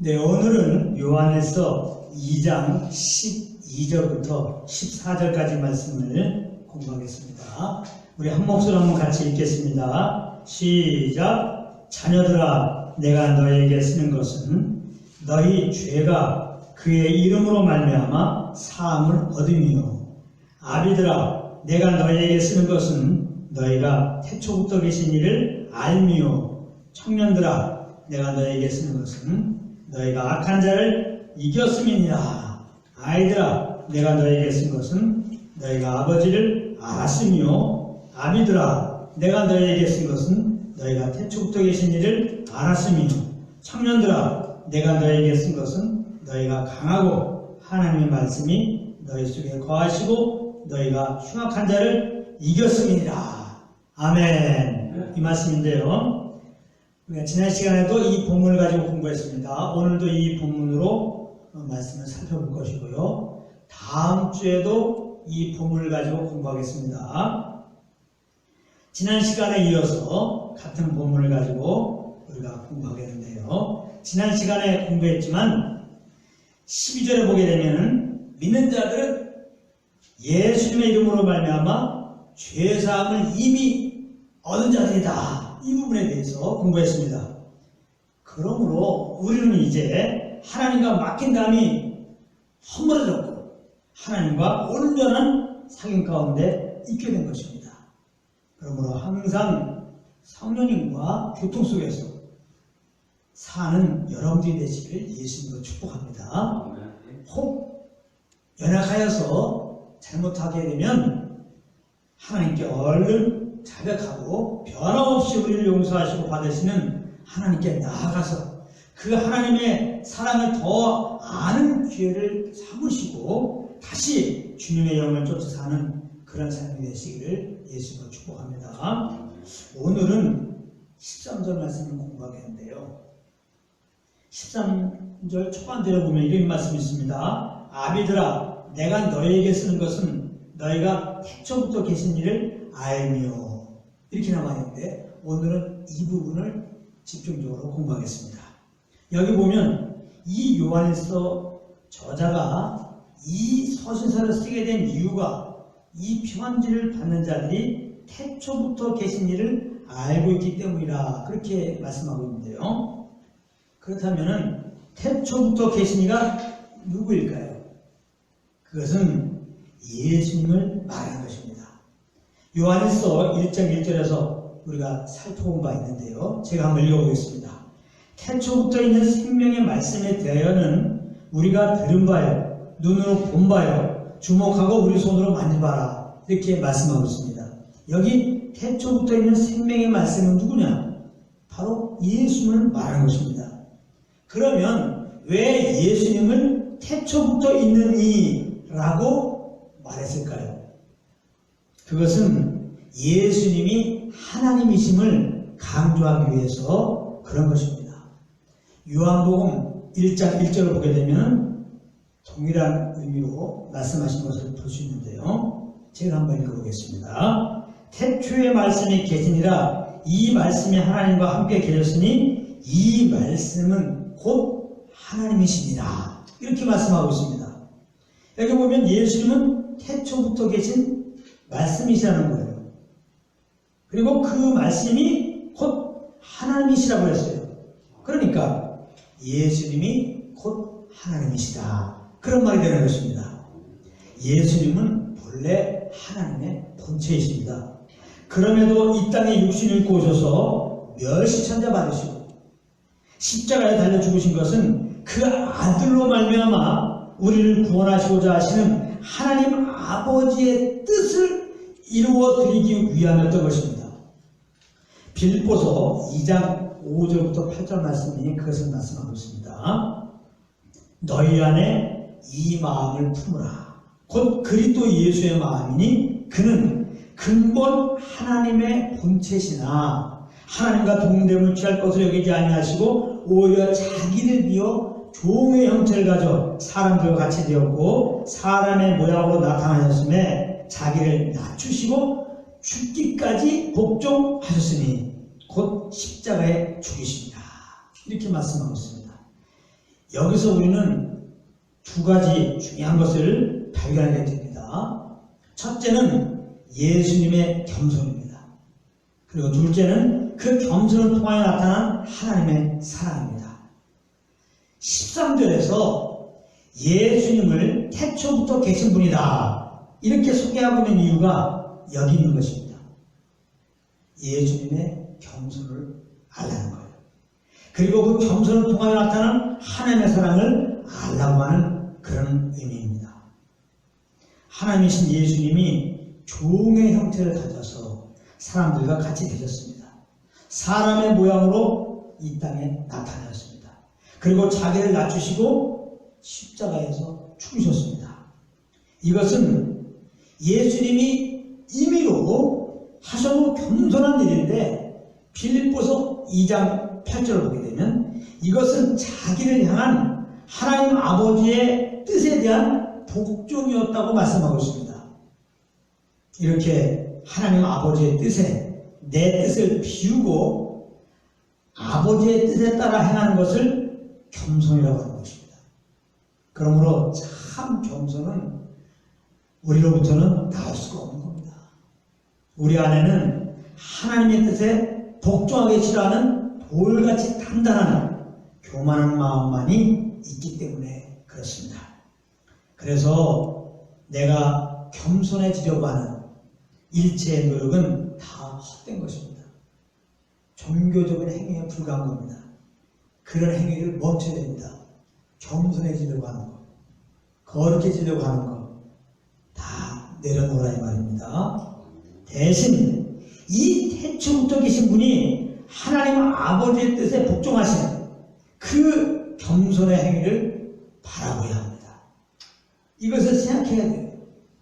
네, 오늘은 요한일서 2장 12절부터 14절까지 말씀을 공부하겠습니다. 우리 한 목소리 한번 같이 읽겠습니다. 시작. 자녀들아, 내가 너희에게 쓰는 것은 너희 죄가 그의 이름으로 말미암아 사함을 얻음이요. 아비들아, 내가 너희에게 쓰는 것은 너희가 태초부터 계신 이를 알미요. 청년들아, 내가 너희에게 쓰는 것은 너희가 악한 자를 이겼음이니라. 아이들아, 내가 너희에게 쓴 것은 너희가 아버지를 알았으며, 아비들아, 내가 너희에게 쓴 것은 너희가 태초부터 계신 이를 알았으며, 청년들아, 내가 너희에게 쓴 것은 너희가 강하고 하나님의 말씀이 너희 속에 거하시고 너희가 흉악한 자를 이겼음이니라. 아멘. 이 말씀인데요, 우리가 지난 시간에도 이 본문을 가지고 공부했습니다. 오늘도 이 본문으로 말씀을 살펴볼 것이고요. 다음 주에도 이 본문을 가지고 공부하겠습니다. 지난 시간에 이어서 같은 본문을 가지고 우리가 공부하겠는데요. 지난 시간에 공부했지만 12절에 보게 되면 믿는 자들은 예수님의 이름으로 말미암아 죄사함을 이미 얻은 자들이다. 이 부분에 대해서 공부했습니다. 그러므로 우리는 이제 하나님과 맡긴 담이 허물어졌고 하나님과 온전한 사귐 가운데 있게 된 것입니다. 그러므로 항상 성령님과 교통 속에서 사는 여러분들이 되시길 예수님으로 축복합니다. 혹 연약하여서 잘못하게 되면 하나님께 얼른 자백하고 변함없이 우리를 용서하시고 받으시는 하나님께 나아가서 그 하나님의 사랑을 더 아는 기회를 삼으시고 다시 주님의 영을 쫓아 사는 그런 삶이 되시기를 예수님으로 축복합니다. 오늘은 13절 말씀을 공부하겠는데요. 13절 초반절에 보면 이런 말씀이 있습니다. 아비들아, 내가 너희에게 쓰는 것은 너희가 태초부터 계신 일을 알며, 이렇게 나와 있는데 오늘은 이 부분을 집중적으로 공부하겠습니다. 여기 보면 이 요한일서 저자가 이 서신서를 쓰게 된 이유가 이 편지를 받는 자들이 태초부터 계신 일을 알고 있기 때문이라 그렇게 말씀하고 있는데요. 그렇다면 태초부터 계신 이가 누구일까요? 그것은 예수님을 말하는 것입니다. 요한일서 1장 1절에서 우리가 살펴본 바 있는데요. 제가 한번 읽어보겠습니다. 태초부터 있는 생명의 말씀에 대하여는 우리가 들은 바요, 눈으로 본 바요, 주목하고 우리 손으로 만져봐라. 이렇게 말씀하고 있습니다. 여기 태초부터 있는 생명의 말씀은 누구냐? 바로 예수님을 말하는 것입니다. 그러면 왜 예수님을 태초부터 있는 이라고 말했을까요? 그것은 예수님이 하나님이심을 강조하기 위해서 그런 것입니다. 요한복음 1장 1절을 보게 되면 동일한 의미로 말씀하신 것을 볼 수 있는데요. 제가 한번 읽어보겠습니다. 태초의 말씀이 계시니라. 이 말씀이 하나님과 함께 계셨으니 이 말씀은 곧 하나님이시니라. 이렇게 말씀하고 있습니다. 여기 보면 예수님은 태초부터 계신 말씀이시라는 거예요. 그리고 그 말씀이 곧 하나님이시라고 했어요. 그러니까 예수님이 곧 하나님이시다. 그런 말이 되는 것입니다. 예수님은 본래 하나님의 본체이십니다. 그럼에도 이 땅에 육신을 입고 오셔서 멸시천자 받으시고 십자가에 달려 죽으신 것은 그 아들로 말미암아 우리를 구원하시고자 하시는 하나님 아버지의 뜻을 이루어 드리기 위함이었던 것입니다. 빌립보서 2장 5절부터 8절 말씀이 그것을 말씀하고 있습니다. 너희 안에 이 마음을 품으라. 곧 그리스도 예수의 마음이니 그는 근본 하나님의 본체시나 하나님과 동됨을 취할 것을 여기지 아니하시고 오히려 자기를 비워 종의 형체를 가져 사람들과 같이 되었고 사람의 모양으로 나타나셨음에 자기를 낮추시고 죽기까지 복종하셨으니 곧 십자가에 죽이십니다. 이렇게 말씀하고 있습니다. 여기서 우리는 두 가지 중요한 것을 발견하게 됩니다. 첫째는 예수님의 겸손입니다. 그리고 둘째는 그 겸손을 통하여 나타난 하나님의 사랑입니다. 13절에서 예수님을 태초부터 계신 분이다 이렇게 소개하고 있는 이유가 여기 있는 것입니다. 예수님의 겸손을 알라는 거예요. 그리고 그 겸손을 통하여 나타난 하나님의 사랑을 알라고 하는 그런 의미입니다. 하나님이신 예수님이 종의 형태를 가져서 사람들과 같이 되셨습니다. 사람의 모양으로 이 땅에 나타나셨습니다. 그리고 자기를 낮추시고 십자가에서 죽으셨습니다. 이것은 예수님이 임의로 하셔도 겸손한 일인데 빌립보서 2장 8절을 보게 되면 이것은 자기를 향한 하나님 아버지의 뜻에 대한 복종이었다고 말씀하고 있습니다. 이렇게 하나님 아버지의 뜻에 내 뜻을 비우고 아버지의 뜻에 따라 행하는 것을 겸손이라고 하는 것입니다. 그러므로 참 겸손은 우리로부터는 나올 수가 없는 겁니다. 우리 안에는 하나님의 뜻에 복종하기 싫어하는 돌같이 단단한 교만한 마음만이 있기 때문에 그렇습니다. 그래서 내가 겸손해지려고 하는 일체의 노력은 다 헛된 것입니다. 종교적인 행위에 불과한 겁니다. 그런 행위를 멈춰야 됩니다. 겸손해지려고 하는 것, 거룩해지려고 하는 것 다 내려놓으라 이 말입니다. 대신 이 태초부터 계신 분이 하나님 아버지의 뜻에 복종하시는 그 겸손의 행위를 바라보아야 합니다. 이것을 생각해야 돼요.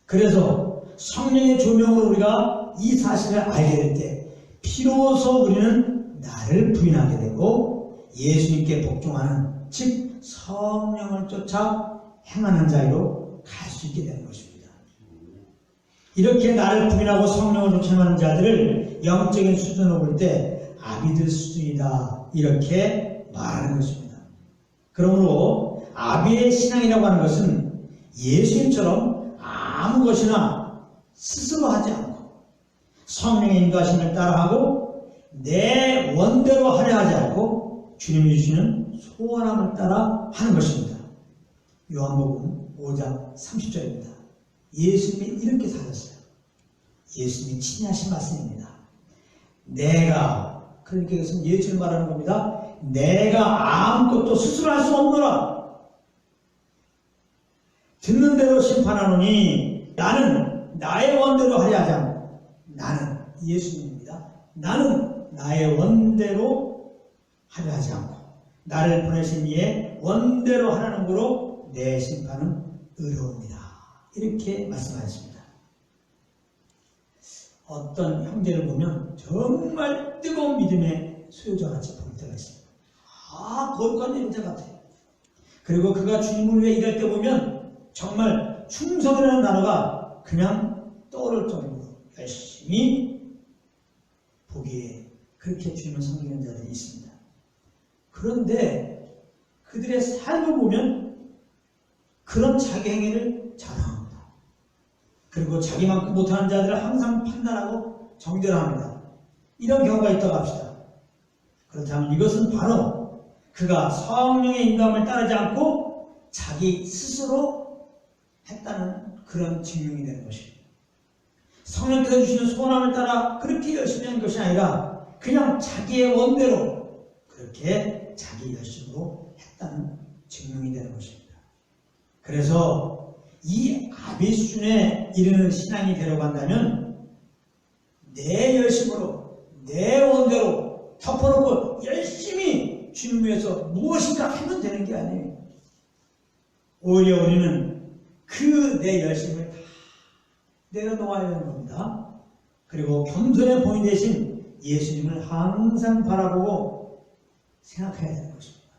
그래서 성령의 조명으로 우리가 이 사실을 알게 될 때 비로소 우리는 나를 부인하게 되고 예수님께 복종하는 즉 성령을 쫓아 행하는 자로 갈 수 있게 되는 것입니다. 이렇게 나를 부인하고 성령을 쫓아 행하는 자들을 영적인 수준으로 볼 때 아비들 수준이다 이렇게 말하는 것입니다. 그러므로 아비의 신앙이라고 하는 것은 예수님처럼 아무 것이나 스스로 하지 않고 성령의 인도하심을 따라하고 내 원대로 하려 하지 않고 주님이 주시는 소원함을 따라 하는 것입니다. 요한복음 5장 30절입니다. 예수님이 이렇게 사셨어요. 예수님이 친히 하신 말씀입니다. 내가, 그러니까 이것은 예수를 말하는 겁니다. 내가 아무것도 스스로 할 수 없노라. 듣는 대로 심판하노니 나는 나의 원대로 하려 하지 않고 나는 예수님입니다. 나는 나의 원대로 하려 하지 않고 나를 보내신 이의 원대로 하라는 거로 내 심판은 의로웁니다. 이렇게 말씀하셨습니다. 어떤 형제를 보면 정말 뜨거운 믿음의 수요자같이 보일 때가 있습니다. 거룩한 냄새 같아요. 그리고 그가 주님을 위해 일할 때 보면 정말 충성이라는 단어가 그냥 떠오를 정도로 열심히 보기에 그렇게 주님을 섬기는 자들이 있습니다. 그런데 그들의 삶을 보면 그런 자기 행위를 자랑합니다. 그리고 자기만큼 못하는 자들을 항상 판단하고 정죄합니다. 이런 경우가 있다고 합시다. 그렇다면 이것은 바로 그가 성령의 인도함을 따르지 않고 자기 스스로 했다는 그런 증명이 되는 것입니다. 성령께서 주시는 소원함을 따라 그렇게 열심히 한 것이 아니라 그냥 자기의 원대로 그렇게 자기 열심으로 했다는 증명이 되는 것입니다. 그래서 이 아비 수준에 이르는 신앙이 되려간다면 내 열심으로 내 원대로 덮어놓고 열심히 주님 위해서 무엇인가 하면 되는 게 아니에요. 오히려 우리는 그 내 열심을 다 내려놓아야 하는 겁니다. 그리고 겸손의 본인 대신 예수님을 항상 바라보고 생각해야 되는 것입니다.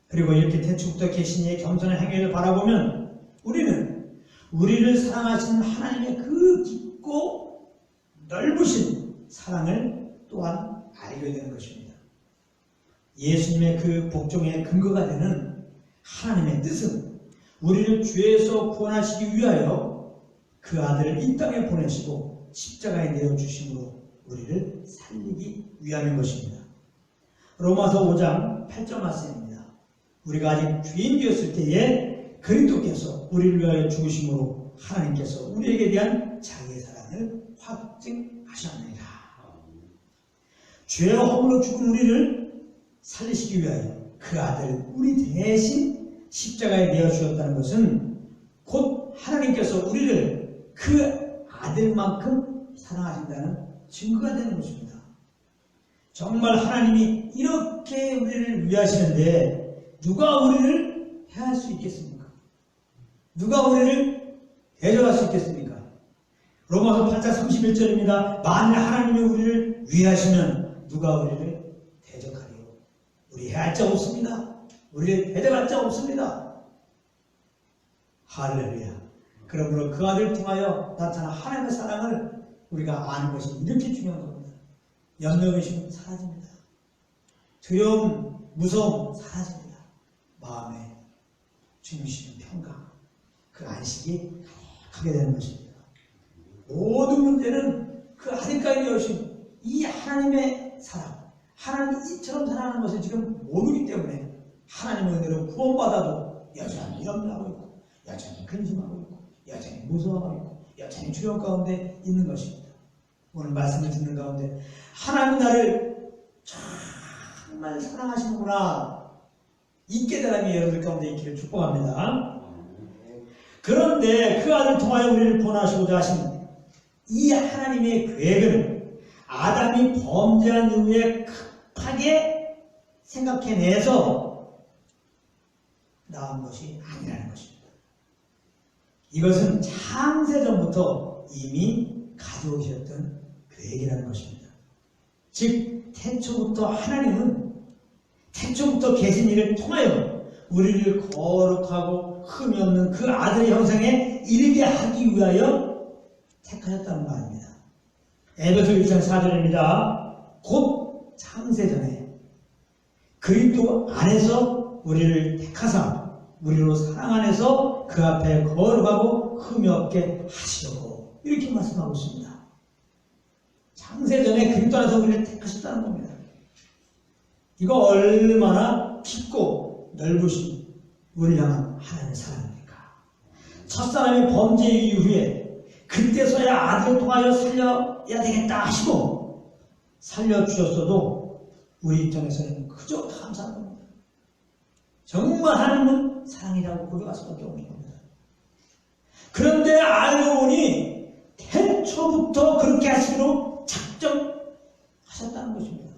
그리고 이렇게 태초부터 계신 이의 겸손한 행위를 바라보면 우리는 우리를 사랑하시는 하나님의 그 깊고 넓으신 사랑을 또한 알게 되는 것입니다. 예수님의 그 복종의 근거가 되는 하나님의 뜻은 우리를 죄에서 구원하시기 위하여 그 아들을 이 땅에 보내시고 십자가에 내어주심으로 우리를 살리기 위함인 것입니다. 로마서 5장 8절 말씀입니다. 우리가 아직 죄인 되었을 때에 그리스도께서 우리를 위하여 죽으심으로 하나님께서 우리에게 대한 자기의 사랑을 확증하셨느니라. 죄와 허물로 죽은 우리를 살리시기 위하여 그 아들을 우리 대신 십자가에 내어주셨다는 것은 곧 하나님께서 우리를 그 아들만큼 사랑하신다는 증거가 되는 것입니다. 정말 하나님이 이렇게 우리를 위하시는데 누가 우리를 해할 수 있겠습니까? 누가 우리를 대적할 수 있겠습니까? 로마서 8장 31절입니다. 만일 하나님이 우리를 위하시면 누가 우리를 대적하리요? 우리 해할 자 없습니다. 우리를 대적할 자 없습니다. 할렐루야. 그러므로 그 아들을 통하여 나타난 하나님의 사랑을 우리가 아는 것이 이렇게 중요한 겁니다. 염려의심 사라집니다. 두려움, 무서움 사라집니다. 마음의 중심, 평강, 그 안식이 가득하게 되는 것입니다. 모든 문제는 그 아들까지 여신 이 하나님의 사랑, 하나님이 이처럼 사랑하는 것을 지금 모르기 때문에 하나님의 은혜로 구원받아도 여전히 염려하고 있고 여전히 근심하고 있고 여전히 무서워하고 있고 여전히 두려움 가운데 있는 것입니다. 오늘 말씀을 듣는 가운데 하나님 나를 정말 사랑하시는구나 이 깨달음이 여러분들 가운데 있기를 축복합니다. 그런데 그 아들 통하여 우리를 구원하시고자 하신 이 하나님의 계획은 아담이 범죄한 이후에 급하게 생각해내서 나온 것이 아니라는 것입니다. 이것은 창세전부터 이미 가지고 계셨던 계획이라는 것입니다. 즉 태초부터 하나님은 태초부터 계신 이를 통하여 우리를 거룩하고 흠이 없는 그 아들의 형상에 이르게 하기 위하여 택하셨다는 말입니다. 에베소 1장 4절입니다. 곧 창세전에 그리스도 안에서 우리를 택하사 우리로 사랑 안에서 그 앞에 거룩하고 흠이 없게 하시려고 이렇게 말씀하고 있습니다. 창세전에 그리스도 안에서 우리를 택하셨다는 겁니다. 이거 얼마나 깊고 넓으신 우리를 향한 하나님의 사랑입니까? 첫사람의 범죄 이후에 그때서야 아들을 통하여 살려야 되겠다 하시고 살려주셨어도 우리 입장에서는 그저 감사한 겁니다. 정말 하나님은 사랑이라고 고백할 수밖에 없는 겁니다. 그런데 알고 보니 태초부터 그렇게 하시기로 작정하셨다는 것입니다.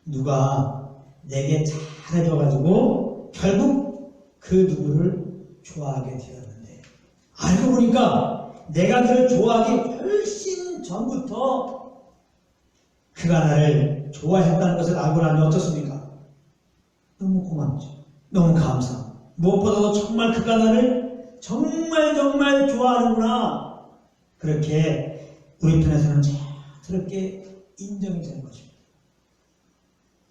누가 내게 잘해줘가지고 결국 그 누구를 좋아하게 되었는데 알고 보니까 내가 그를 좋아하기 훨씬 전부터 그가 나를 좋아했다는 것을 알고 나면 어떻습니까? 너무 고맙죠. 너무 감사하고 무엇보다도 정말 그가 나를 정말 좋아하는구나 그렇게 우리 편에서는 자연스럽게 인정이 되는 것입니다.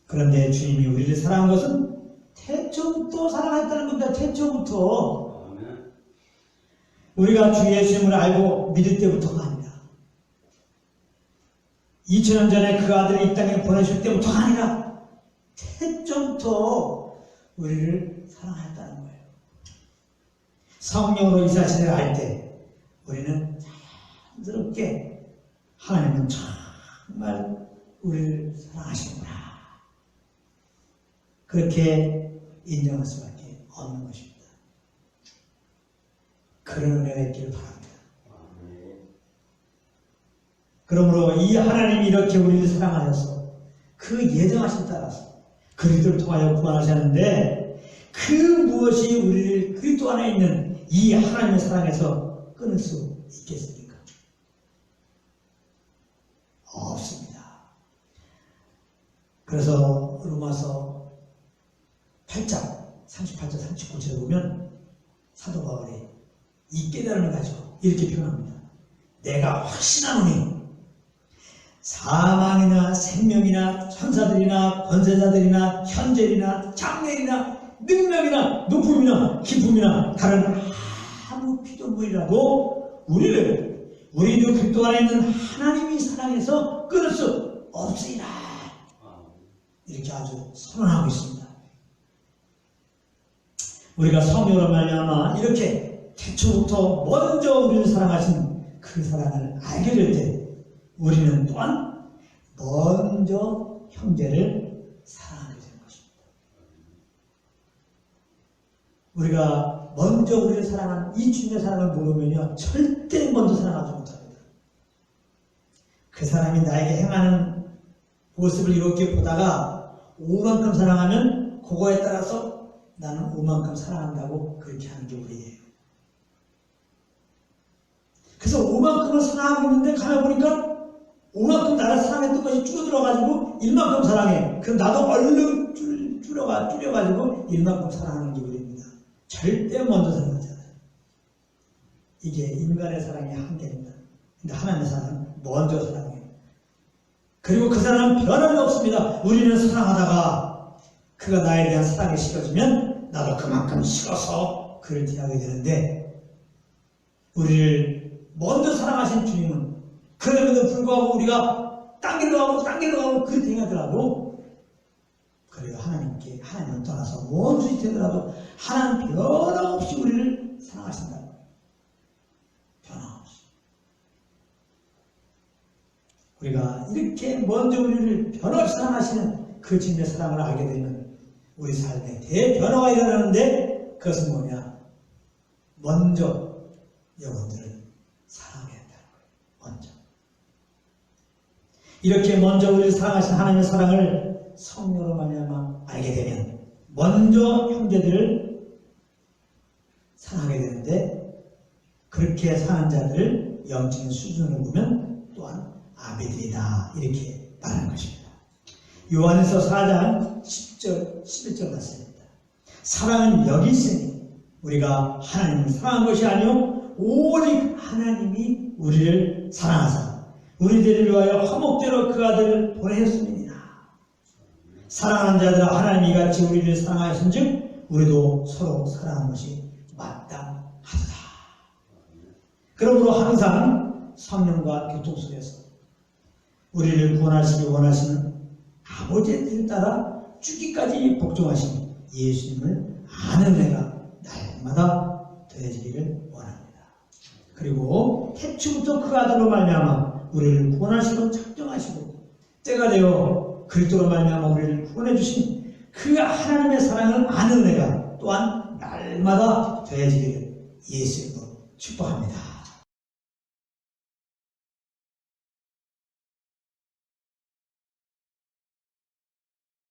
그런데 주님이 우리를 사랑한 것은 태초부터 사랑했다는 겁니다. 태초부터 우리가 주 예수님을 알고 믿을 때부터가 아니라 2000년 전에 그 아들을 이 땅에 보내실 때부터가 아니라 태초부터 우리를 사랑했다는 거예요. 성령으로 이 사실을 알 때 우리는 자연스럽게 하나님은 정말 우리를 사랑하시는구나 그렇게 인정할 수밖에 없는 것입니다. 그런 은혜가 있기를 바랍니다. 그러므로 이 하나님이 이렇게 우리를 사랑하셔서 그 예정하신 따라서 그리스도를 통하여 구원하셨는데 그 무엇이 우리를 그리스도 안에 있는 이 하나님의 사랑에서 끊을 수 있겠습니까? 없습니다. 그래서 로마서 8장 38절 39절에 보면 사도 바울이 이 깨달음을 가지고 이렇게 표현합니다. 내가 확신하노니 사망이나 생명이나 천사들이나 권세자들이나 현재이나 장래이나 능력이나 높음이나 기쁨이나 다른 아무 피조물이라도 우리도 그리스도 안에 있는 하나님이 사랑해서 끊을 수 없으리라. 이렇게 아주 선언하고 있습니다. 우리가 성령으로 말미암아 이렇게 태초부터 먼저 우리를 사랑하신 그 사랑을 알게 될 때 우리는 또한 먼저 형제를 사랑하게 되는 것입니다. 우리가 먼저 우리를 사랑하는 이 주님의 사랑을 모르면요 절대 먼저 사랑하지 못합니다. 그 사람이 나에게 행하는 모습을 이렇게 보다가 오만큼 사랑하면 그거에 따라서 나는 오만큼 사랑한다고 그렇게 하는 게 우리예요. 그래서 오만큼을 사랑하고 있는데 가만보니까 오만큼 나를 사랑했던 것이 줄어들어가지고 일만큼 사랑해. 그럼 나도 얼른 줄여가지고 일만큼 사랑하는 게 우리입니다. 절대 먼저 사랑하지 않아요. 이게 인간의 사랑의 한계입니다. 근데 하나님의 사랑은 먼저 사랑해요. 그리고 그 사랑은 변함이 없습니다. 우리는 사랑하다가 그가 나에 대한 사랑이 식어지면 나도 그만큼 식어서 그를 대하게 되는데 우리를 먼저 사랑하신 주님은 그럼에도 불구하고 우리가 딴 길로 가고 그렇게 행하더라도 그래도 하나님을 떠나서 먼 수이 되더라도 하나님 변함없이 우리를 사랑하신다. 변함없이. 우리가 이렇게 먼저 우리를 변함없이 사랑하시는 그 주님의 사랑을 알게 되면 우리 삶에 대변화가 일어나는데 그것은 뭐냐? 먼저 영혼들을 사랑해야 한다는 거예요. 먼저. 이렇게 먼저 우리를 사랑하신 하나님의 사랑을 성령으로 말미암아 알게 되면 먼저 형제들을 사랑하게 되는데 그렇게 사는 자들을 영적인 수준으로 보면 또한 아비들이다 이렇게 말하는 것입니다. 요한에서 4장 10절 11절 말씀입니다. 사랑은 여기 있으니 우리가 하나님을 사랑한 것이 아니요 오직 하나님이 우리를 사랑하사 우리들을 위하여 화목제로 그 아들을 보내셨습니다. 사랑하는 자들아 하나님이 같이 우리를 사랑하였은즉 우리도 서로 사랑하는 것이 마땅하도다. 그러므로 항상 성령과 교통 속에서 우리를 구원하시기 원하시는 아버지의 뜻을 따라 죽기까지 복종하신 예수님을 아는 은혜가 날마다 더해지기를 원합니다. 그리고 태초부터 그 아들로 말미암아 우리를 구원하시고 작정하시고 때가 되어 그리스도로 말미암아 우리를 구원해 주신 그 하나님의 사랑을 아는 은혜가 또한 날마다 더해지기를 예수 이름으로 축복합니다.